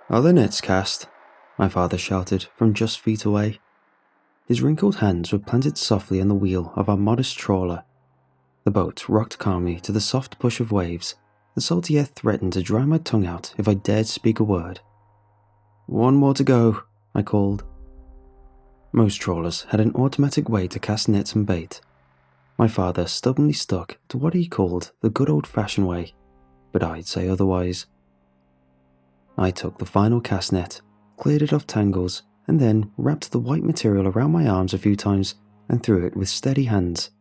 "Are the nets cast?" my father shouted from just feet away. His wrinkled hands were planted softly on the wheel of our modest trawler. The boat rocked calmly to the soft push of waves. The salty air threatened to dry my tongue out if I dared speak a word. "One more to go," I called. Most trawlers had an automatic way to cast nets and bait. My father stubbornly stuck to what he called the good old-fashioned way, but I'd say otherwise. I took the final cast net, cleared it of tangles, and then wrapped the white material around my arms a few times and threw it with steady hands.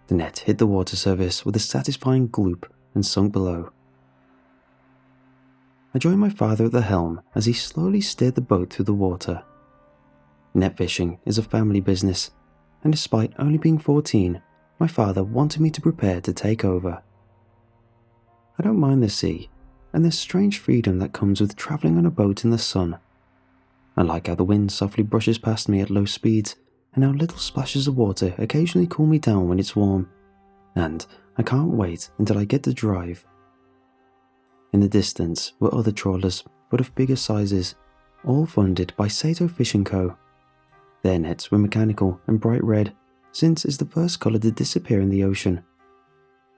The net hit the water surface with a satisfying gloop and sunk below. I joined my father at the helm as he slowly steered the boat through the water. Net fishing is a family business, and despite only being 14, my father wanted me to prepare to take over. I don't mind the sea, and the strange freedom that comes with travelling on a boat in the sun. I like how the wind softly brushes past me at low speeds, and how little splashes of water occasionally cool me down when it's warm, and I can't wait until I get to drive. In the distance were other trawlers, but of bigger sizes, all funded by Sato Fishing Co. Their nets were mechanical and bright red, since it's the first colour to disappear in the ocean.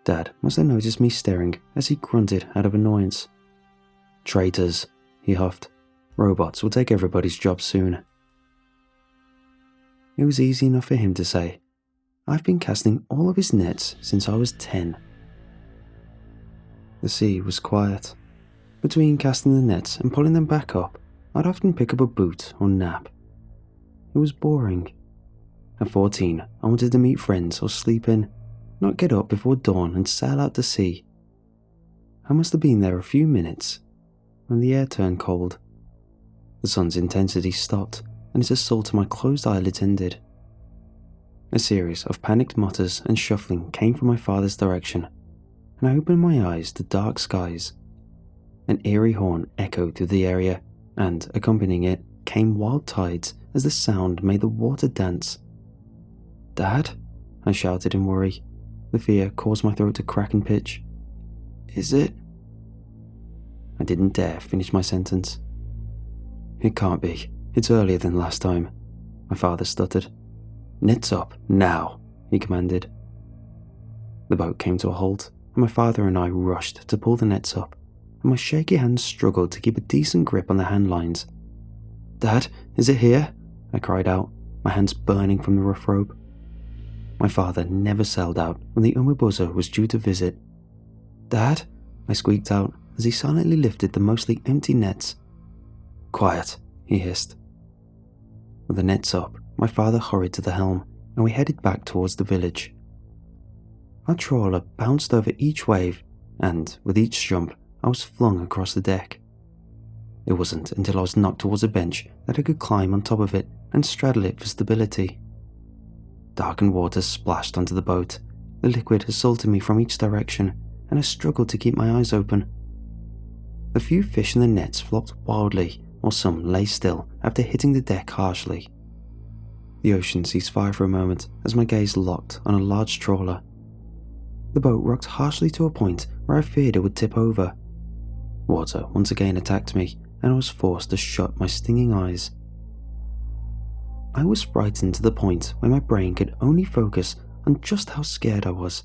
Dad must have noticed me staring as he grunted out of annoyance. "Traitors," he huffed. "Robots will take everybody's job soon." It was easy enough for him to say. I've been casting all of his nets since I was 10. The sea was quiet. Between casting the nets and pulling them back up, I'd often pick up a boot or nap. It was boring. At 14, I wanted to meet friends or sleep in, not get up before dawn and sail out to sea. I must have been there a few minutes when the air turned cold. The sun's intensity stopped and its assault on my closed eyelids ended. A series of panicked mutters and shuffling came from my father's direction, and I opened my eyes to dark skies. An eerie horn echoed through the area, and accompanying it came wild tides as the sound made the water dance. "Dad?" I shouted in worry. The fear caused my throat to crack and pitch. "Is it?" I didn't dare finish my sentence. "It can't be. It's earlier than last time," my father stuttered. "Nets up, now," he commanded. The boat came to a halt, and my father and I rushed to pull the nets up, and my shaky hands struggled to keep a decent grip on the hand lines. "Dad, is it here?" I cried out, my hands burning from the rough rope. My father never sailed out when the umwebozo was due to visit. "Dad?" I squeaked out as he silently lifted the mostly empty nets. "Quiet," he hissed. With the nets up, my father hurried to the helm, and we headed back towards the village. Our trawler bounced over each wave, and with each jump, I was flung across the deck. It wasn't until I was knocked towards a bench that I could climb on top of it and straddle it for stability. Darkened water splashed onto the boat. The liquid assaulted me from each direction, and I struggled to keep my eyes open. The few fish in the nets flopped wildly, while some lay still after hitting the deck harshly. The ocean ceased fire for a moment as my gaze locked on a large trawler. The boat rocked harshly to a point where I feared it would tip over. Water once again attacked me, and I was forced to shut my stinging eyes. I was frightened to the point where my brain could only focus on just how scared I was.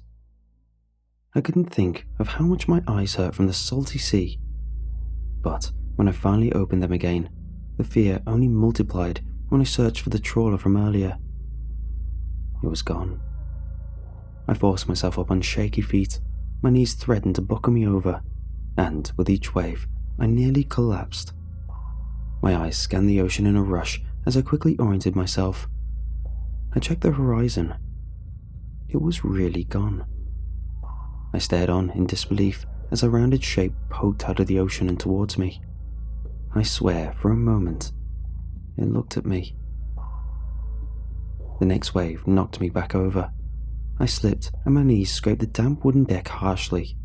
I couldn't think of how much my eyes hurt from the salty sea. But when I finally opened them again, the fear only multiplied when I searched for the trawler from earlier. It was gone. I forced myself up on shaky feet. My knees threatened to buckle me over, and with each wave, I nearly collapsed. My eyes scanned the ocean in a rush as I quickly oriented myself. I checked the horizon. It was really gone. I stared on in disbelief as a rounded shape poked out of the ocean and towards me. I swear, for a moment, it looked at me. The next wave knocked me back over. I slipped and my knees scraped the damp wooden deck harshly.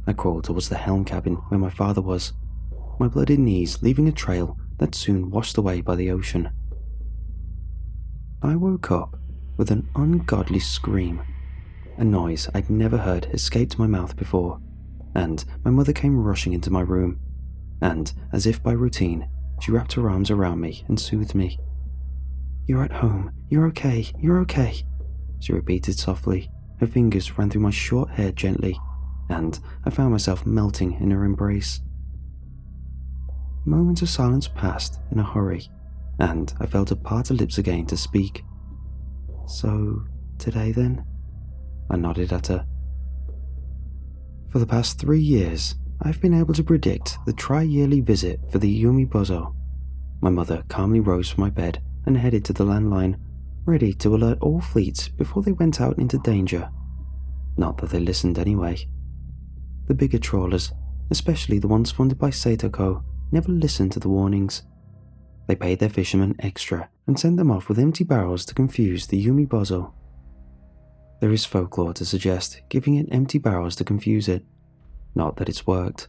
I crawled towards the helm cabin where my father was, my bloodied knees leaving a trail that soon washed away by the ocean. I woke up with an ungodly scream. A noise I'd never heard escaped my mouth before, and my mother came rushing into my room. and, as if by routine, she wrapped her arms around me and soothed me. "You're at home. You're okay. You're okay," she repeated softly. Her fingers ran through my short hair gently, and I found myself melting in her embrace. Moments of silence passed in a hurry, and I felt her part her lips again to speak. "So, today then?" I nodded at her. For the past 3 years, I've been able to predict the tri-yearly visit for the Yumibozo. My mother calmly rose from my bed and headed to the landline, ready to alert all fleets before they went out into danger. Not that they listened anyway. The bigger trawlers, especially the ones funded by Sato, never listened to the warnings. They paid their fishermen extra and sent them off with empty barrels to confuse the Yumibozo. There is folklore to suggest giving it empty barrels to confuse it. Not that it's worked.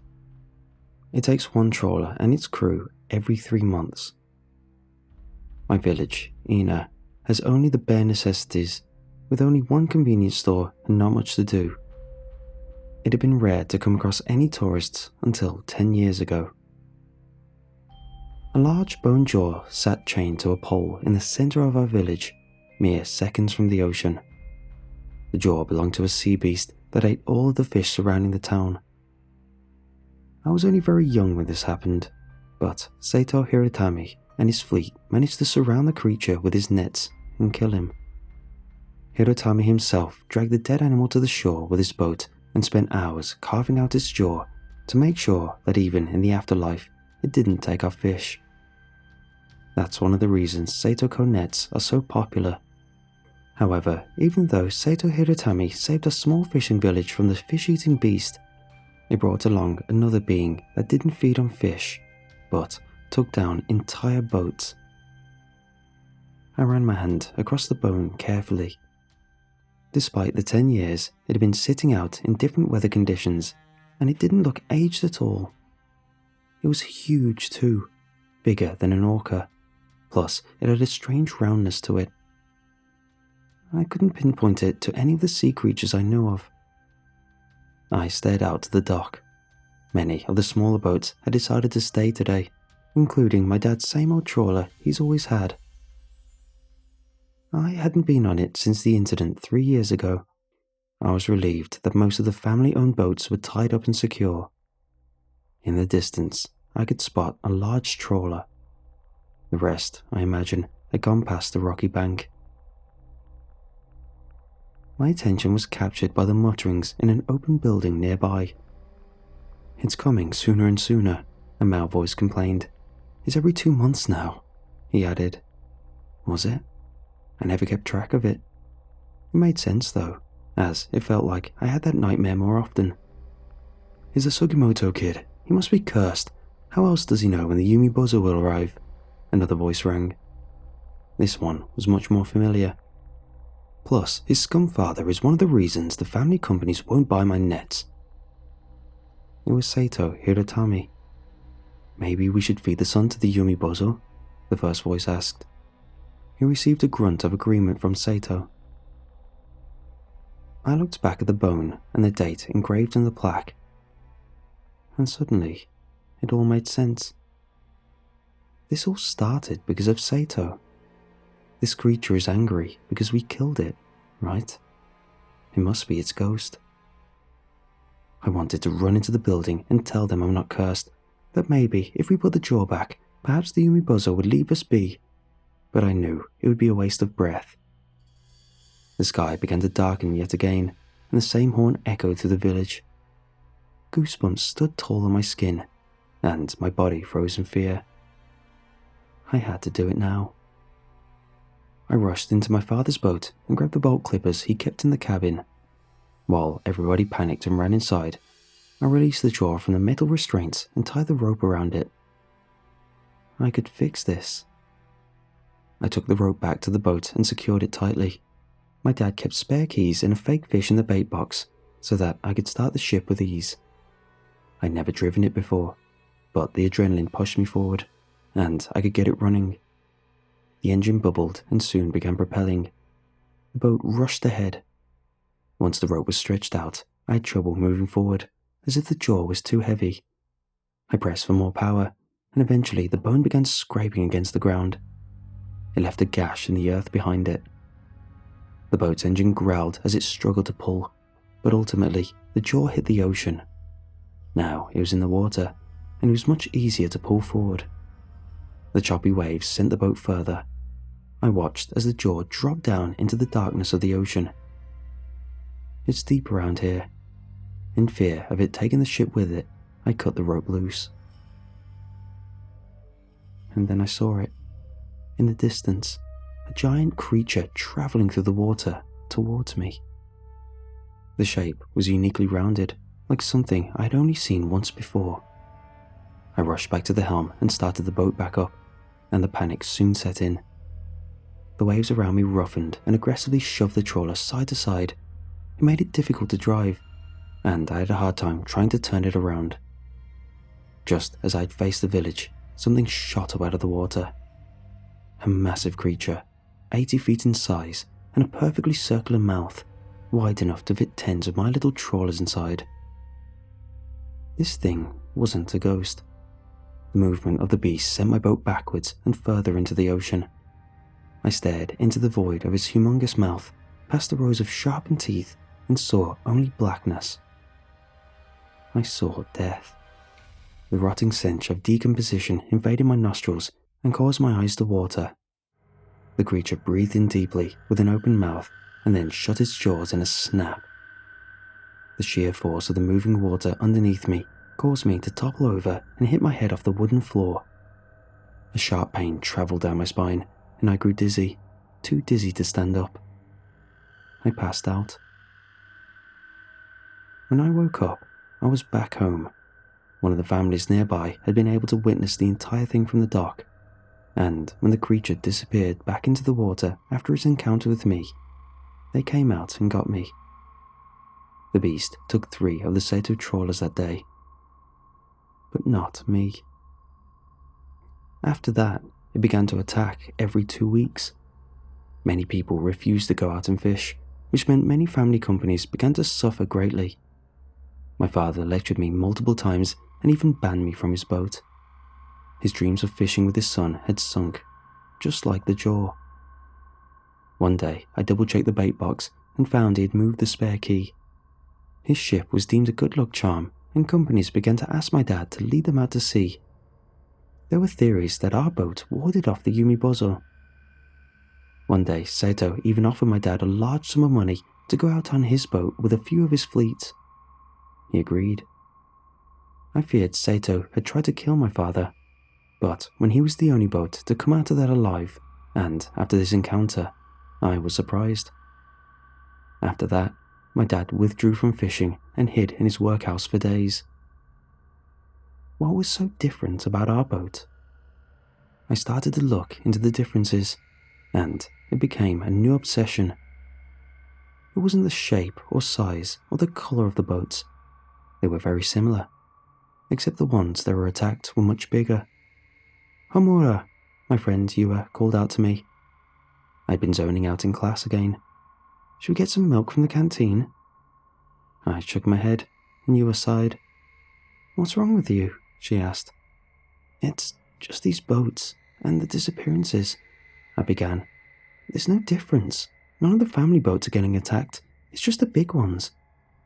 It takes one trawler and its crew every 3 months. My village, Ina, has only the bare necessities, with only one convenience store and not much to do. It had been rare to come across any tourists until 10 years ago. A large bone jaw sat chained to a pole in the center of our village, mere seconds from the ocean. The jaw belonged to a sea beast that ate all of the fish surrounding the town. I was only very young when this happened, but Sato Hirotami and his fleet managed to surround the creature with his nets and kill him. Hirotami himself dragged the dead animal to the shore with his boat and spent hours carving out its jaw to make sure that even in the afterlife it didn't take our fish. That's one of the reasons Sato nets are so popular. However, even though Sato Hirotami saved a small fishing village from the fish-eating beast, it brought along another being that didn't feed on fish, but took down entire boats. I ran my hand across the bone carefully. Despite the 10 years it had been sitting out in different weather conditions, and it didn't look aged at all. It was huge too, bigger than an orca, plus it had a strange roundness to it. I couldn't pinpoint it to any of the sea creatures I knew of. I stared out to the dock. Many of the smaller boats had decided to stay today, including my dad's same old trawler he's always had. I hadn't been on it since the incident 3 years ago. I was relieved that most of the family-owned boats were tied up and secure. In the distance, I could spot a large trawler. The rest, I imagine, had gone past the rocky bank. My attention was captured by the mutterings in an open building nearby. "It's coming sooner and sooner," a male voice complained. "It's every 2 months now," he added. Was it? I never kept track of it. It made sense though, as it felt like I had that nightmare more often. "It's the Sugimoto kid. He must be cursed. How else does he know when the Yumibozo will arrive?" Another voice rang. This one was much more familiar. Plus, his scum father is one of the reasons the family companies won't buy my nets. It was Sato Hirotami. "Maybe we should feed the son to the Yumibozo?" the first voice asked. He received a grunt of agreement from Sato. I looked back at the bone and the date engraved in the plaque, and suddenly, it all made sense. This all started because of Sato. This creature is angry because we killed it, right? It must be its ghost. I wanted to run into the building and tell them I'm not cursed, that maybe if we put the jaw back, perhaps the Yumibozo would leave us be, but I knew it would be a waste of breath. The sky began to darken yet again, and the same horn echoed through the village. Goosebumps stood tall on my skin, and my body froze in fear. I had to do it now. I rushed into my father's boat and grabbed the bolt clippers he kept in the cabin. While everybody panicked and ran inside, I released the jaw from the metal restraints and tied the rope around it. I could fix this. I took the rope back to the boat and secured it tightly. My dad kept spare keys and a fake fish in the bait box so that I could start the ship with ease. I'd never driven it before, but the adrenaline pushed me forward, and I could get it running. The engine bubbled and soon began propelling. The boat rushed ahead. Once the rope was stretched out, I had trouble moving forward, as if the jaw was too heavy. I pressed for more power, and eventually the bone began scraping against the ground. It left a gash in the earth behind it. The boat's engine growled as it struggled to pull, but ultimately the jaw hit the ocean. Now it was in the water, and it was much easier to pull forward. The choppy waves sent the boat further. I watched as the jaw dropped down into the darkness of the ocean. It's deep around here. In fear of it taking the ship with it, I cut the rope loose. And then I saw it. In the distance, a giant creature travelling through the water towards me. The shape was uniquely rounded, like something I had only seen once before. I rushed back to the helm and started the boat back up, and the panic soon set in. The waves around me roughened and aggressively shoved the trawler side to side. It made it difficult to drive, and I had a hard time trying to turn it around. Just as I'd faced the village, something shot up out of the water. A massive creature, 80 feet in size, and a perfectly circular mouth, wide enough to fit 10 of my little trawlers inside. This thing wasn't a ghost. The movement of the beast sent my boat backwards and further into the ocean. I stared into the void of its humongous mouth, past the rows of sharpened teeth, and saw only blackness. I saw death. The rotting stench of decomposition invaded my nostrils and caused my eyes to water. The creature breathed in deeply with an open mouth and then shut its jaws in a snap. The sheer force of the moving water underneath me caused me to topple over and hit my head off the wooden floor. A sharp pain travelled down my spine, and I grew dizzy, too dizzy to stand up. I passed out. When I woke up, I was back home. One of the families nearby had been able to witness the entire thing from the dock, and when the creature disappeared back into the water after its encounter with me, they came out and got me. The beast took 3 of the Sato trawlers that day, but not me. After that, it began to attack every 2 weeks. Many people refused to go out and fish, which meant many family companies began to suffer greatly. My father lectured me multiple times and even banned me from his boat. His dreams of fishing with his son had sunk, just like the jaw. One day, I double-checked the bait box and found he had moved the spare key. His ship was deemed a good luck charm, and companies began to ask my dad to lead them out to sea. There were theories that our boat warded off the Yumi Bozo. One day, Sato even offered my dad a large sum of money to go out on his boat with a few of his fleet. He agreed. I feared Sato had tried to kill my father, but when he was the only boat to come out of that alive, and after this encounter, I was surprised. After that, my dad withdrew from fishing and hid in his workhouse for days. What was so different about our boat? I started to look into the differences, and it became a new obsession. It wasn't the shape or size or the colour of the boats. They were very similar, except the ones that were attacked were much bigger. "Homura," my friend Yua called out to me. I'd been zoning out in class again. "Should we get some milk from the canteen?" I shook my head, and Yua sighed. "What's wrong with you?" she asked. "It's just these boats, and the disappearances," I began. "There's no difference. None of the family boats are getting attacked. It's just the big ones.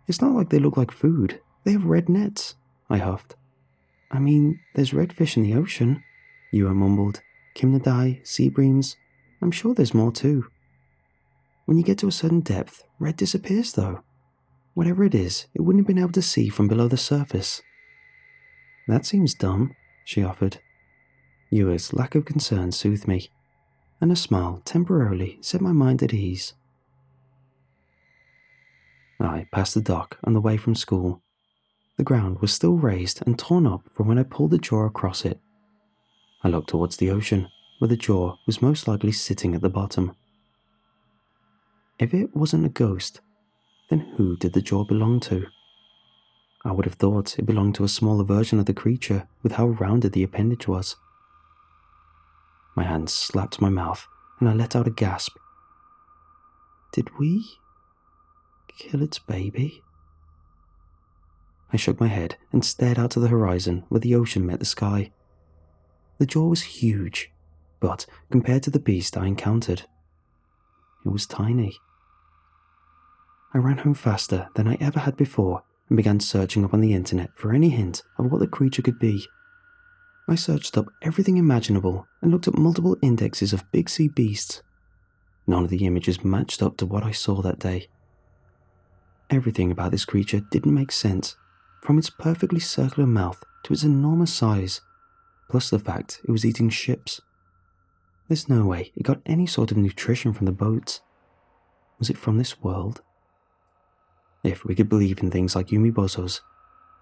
It's not like they look like food. They have red nets," I huffed. "I mean, there's redfish in the ocean," Yua mumbled. "Kimnadai, sea breams. I'm sure there's more too. When you get to a certain depth, red disappears though. Whatever it is, it wouldn't have been able to see from below the surface." "That seems dumb," she offered. Yua's lack of concern soothed me, and a smile temporarily set my mind at ease. I passed the dock on the way from school. The ground was still raised and torn up from when I pulled the jaw across it. I looked towards the ocean, where the jaw was most likely sitting at the bottom. If it wasn't a ghost, then who did the jaw belong to? I would have thought it belonged to a smaller version of the creature with how rounded the appendage was. My hand slapped my mouth and I let out a gasp. Did we kill its baby? I shook my head and stared out to the horizon where the ocean met the sky. The jaw was huge, but compared to the beast I encountered, it was tiny. I ran home faster than I ever had before and began searching up on the internet for any hint of what the creature could be. I searched up everything imaginable and looked at multiple indexes of big sea beasts. None of the images matched up to what I saw that day. Everything about this creature didn't make sense, from its perfectly circular mouth to its enormous size, plus the fact it was eating ships. There's no way it got any sort of nutrition from the boats. Was it from this world? If we could believe in things like Umibozos,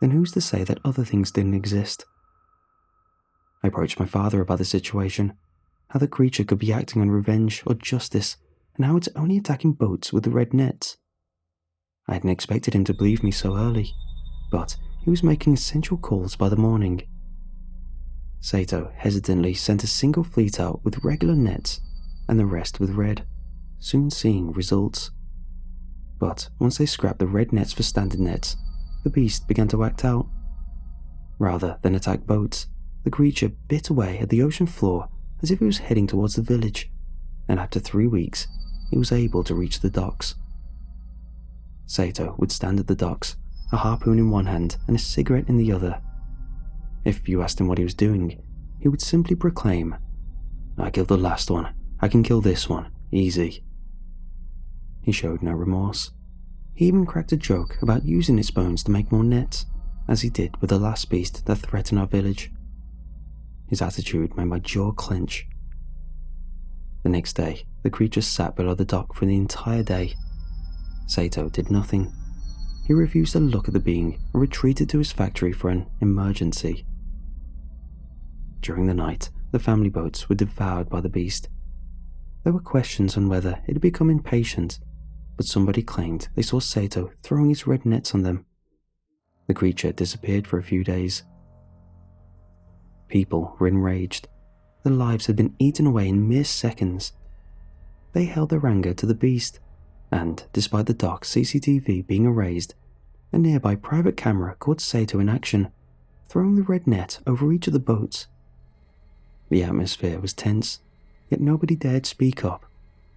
then who's to say that other things didn't exist? I approached my father about the situation, how the creature could be acting on revenge or justice, and how it's only attacking boats with the red nets. I hadn't expected him to believe me so early, but he was making essential calls by the morning. Sato hesitantly sent a single fleet out with regular nets and the rest with red, soon seeing results. But once they scrapped the red nets for standard nets, the beast began to act out. Rather than attack boats, the creature bit away at the ocean floor as if it was heading towards the village, and after 3 weeks, it was able to reach the docks. Sato would stand at the docks, a harpoon in one hand and a cigarette in the other. If you asked him what he was doing, he would simply proclaim, "I killed the last one, I can kill this one, easy." He showed no remorse. He even cracked a joke about using its bones to make more nets, as he did with the last beast that threatened our village. His attitude made my jaw clench. The next day, the creature sat below the dock for the entire day. Sato did nothing. He refused to look at the being and retreated to his factory for an emergency. During the night, the family boats were devoured by the beast. There were questions on whether it had become impatient, but somebody claimed they saw Sato throwing his red nets on them. The creature disappeared for a few days. People were enraged. Their lives had been eaten away in mere seconds. They held their anger to the beast, and despite the dock CCTV being erased, a nearby private camera caught Sato in action, throwing the red net over each of the boats. The atmosphere was tense, yet nobody dared speak up,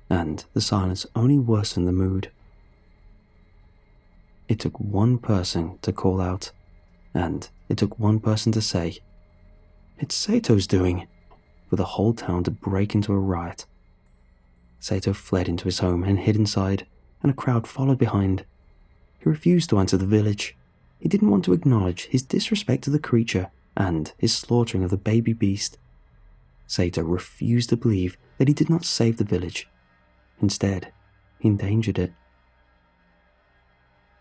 and the silence only worsened the mood. It took one person to call out, and it took one person to say, "It's Sato's doing," for the whole town to break into a riot. Sato fled into his home and hid inside, and a crowd followed behind. He refused to enter the village. He didn't want to acknowledge his disrespect to the creature and his slaughtering of the baby beast. Sato refused to believe that he did not save the village. Instead, he endangered it.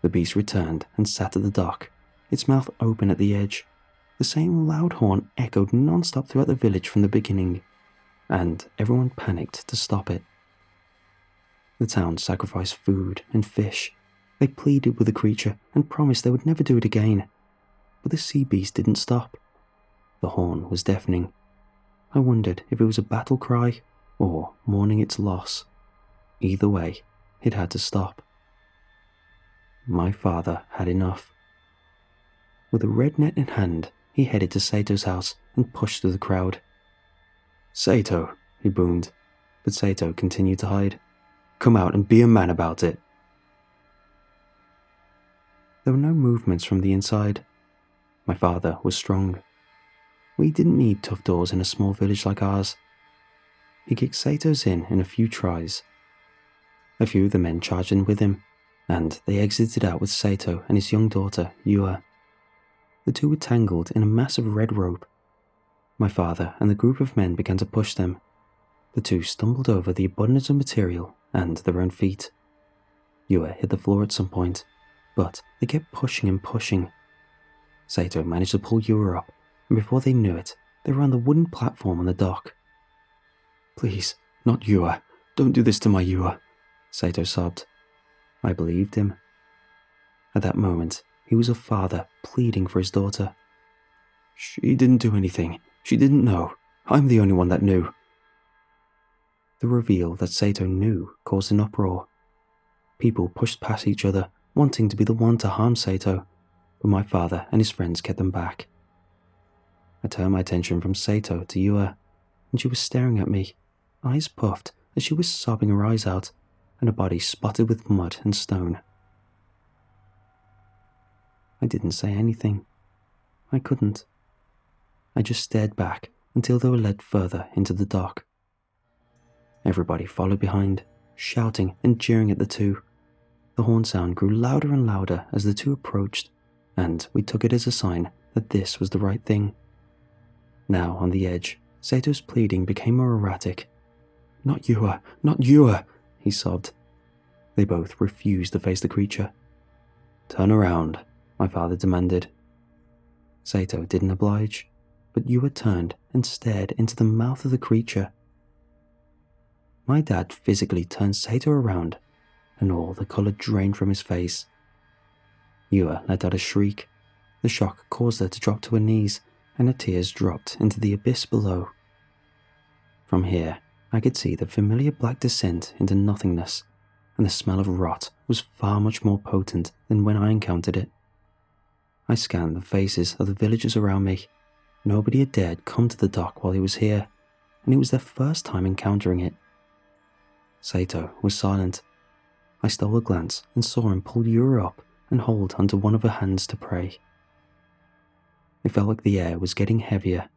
The beast returned and sat at the dock, its mouth open at the edge. The same loud horn echoed non-stop throughout the village from the beginning, and everyone panicked to stop it. The town sacrificed food and fish. They pleaded with the creature and promised they would never do it again. But the sea beast didn't stop. The horn was deafening. I wondered if it was a battle cry or mourning its loss. Either way, it had to stop. My father had enough. With a red net in hand, he headed to Sato's house and pushed through the crowd. "Sato," he boomed, but Sato continued to hide. "Come out and be a man about it." There were no movements from the inside. My father was strong. We didn't need tough doors in a small village like ours. He kicked Sato's in a few tries. A few of the men charged in with him, and they exited out with Sato and his young daughter, Yua. The two were tangled in a massive red rope. My father and the group of men began to push them. The two stumbled over the abundance of material and their own feet. Yua hit the floor at some point, but they kept pushing and pushing. Sato managed to pull Yua up, and before they knew it, they were on the wooden platform on the dock. "Please, not Yua. Don't do this to my Yua," Sato sobbed. I believed him. At that moment, he was a father pleading for his daughter. "She didn't do anything. She didn't know. I'm the only one that knew." The reveal that Sato knew caused an uproar. People pushed past each other, wanting to be the one to harm Sato, but my father and his friends kept them back. I turned my attention from Sato to Yua, and she was staring at me, eyes puffed as she was sobbing her eyes out, and her body spotted with mud and stone. I didn't say anything. I couldn't. I just stared back until they were led further into the dock. Everybody followed behind, shouting and jeering at the two. The horn sound grew louder and louder as the two approached, and we took it as a sign that this was the right thing. Now on the edge, Sato's pleading became more erratic. "Not Yua, not Yua," he sobbed. They both refused to face the creature. "Turn around," my father demanded. Sato didn't oblige, but Yua turned and stared into the mouth of the creature. My dad physically turned Sato around, and all the colour drained from his face. Yua let out a shriek. The shock caused her to drop to her knees, and her tears dropped into the abyss below. From here, I could see the familiar black descent into nothingness, and the smell of rot was far much more potent than when I encountered it. I scanned the faces of the villagers around me. Nobody had dared come to the dock while he was here, and it was their first time encountering it. Sato was silent. I stole a glance and saw him pull Yura up and hold onto one of her hands to pray. It felt like the air was getting heavier.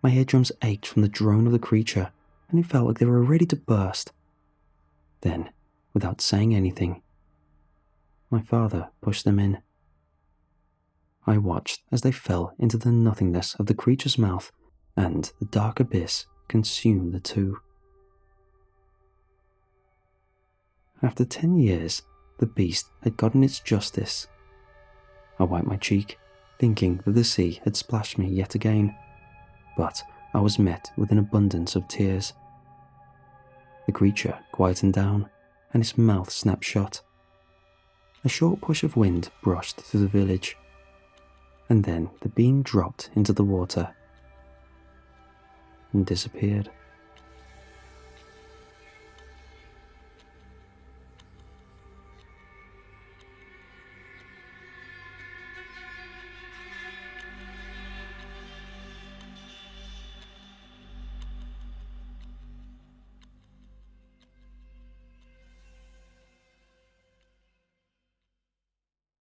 My eardrums ached from the drone of the creature, and it felt like they were ready to burst. Then, without saying anything, my father pushed them in. I watched as they fell into the nothingness of the creature's mouth, and the dark abyss consumed the two. After 10 years, the beast had gotten its justice. I wiped my cheek, thinking that the sea had splashed me yet again, but I was met with an abundance of tears. The creature quietened down, and its mouth snapped shut. A short push of wind brushed through the village, and then the being dropped into the water and disappeared.